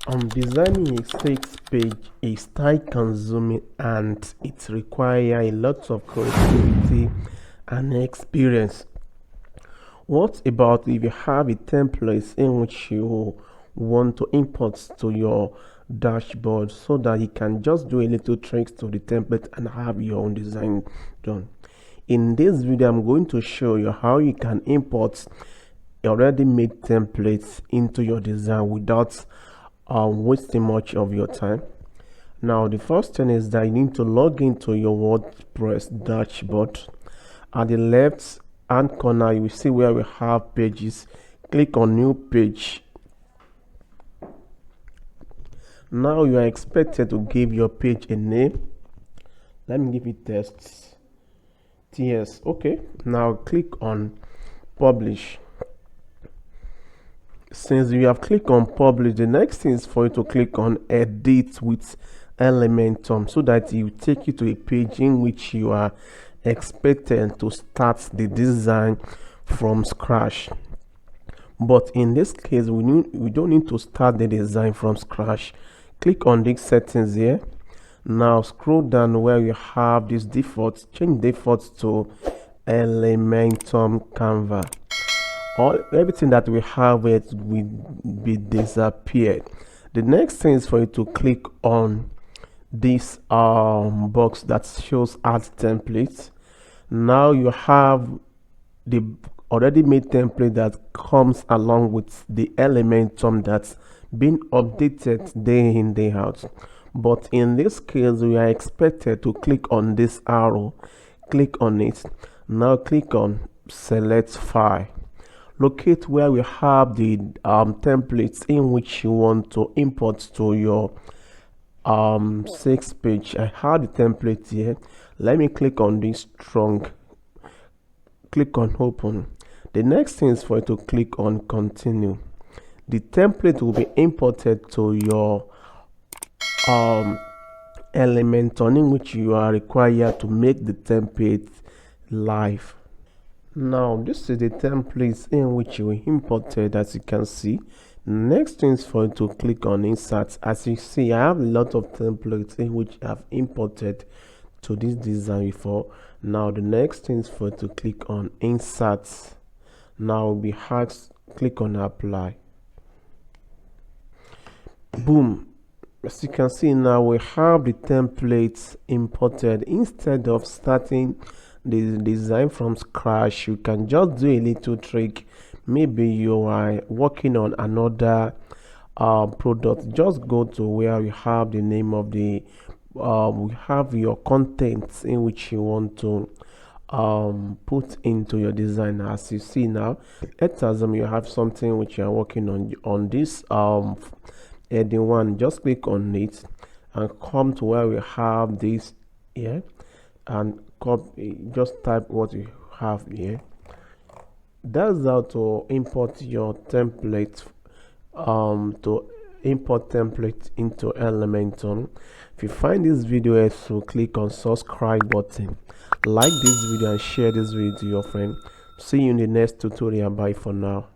Designing a 6-page is time consuming and it requires a lot of creativity and experience. What about if you have a template in which you want to import to your dashboard so that you can just do a little tricks to the template and have your own design done? In this video, I'm going to show you how you can import already made templates into your design without wasting much of your time. Now, the first thing is that you need to log into your WordPress dashboard. At the left hand corner, you will see where we have pages. Click on new page. Now you are expected to give your page a name. Let me give it TS. Okay, now click on publish. Since you have clicked on publish, the next thing is for you to click on edit with Elementor so that it will take you to a page in which you are expected to start the design from scratch. But in this case, we don't need to start the design from scratch. Click on these settings here. Now scroll down where you have this default, change default to Elementor Canva. Everything that we have will be disappeared. The next thing is for you to click on this box that shows add templates. Now you have the already made template that comes along with the Elementor that's been updated day in, day out. But in this case, we are expected to click on this arrow, click on it. Now click on select file. Locate where we have the templates in which you want to import to your 6-page. I have the template here. Let me click on this trunk. Click on open. The next thing is for you to click on continue. The template will be imported to your Elementor in which you are required to make the template live. Now this is the templates in which you imported, as you can see. Next thing is for you to click on insert. As you see, I have a lot of templates in which I've imported to this design before. Now the next thing is for you to click on insert. Now we have click on apply. Boom. As you can see, now we have the templates imported. Instead of starting the design from scratch, you can just do a little trick. Maybe you are working on another product. Just go to where you have the name of the we have your contents in which you want to put into your design. As you see now, let's assume you have something which you are working on this heading one. Just click on it and come to where we have this here and copy, just type what you have here. That's how to import your template to import template into Elementor. If you find this video helpful, click on subscribe button, like this video and share this video to your friend. See you in the next tutorial. Bye for now.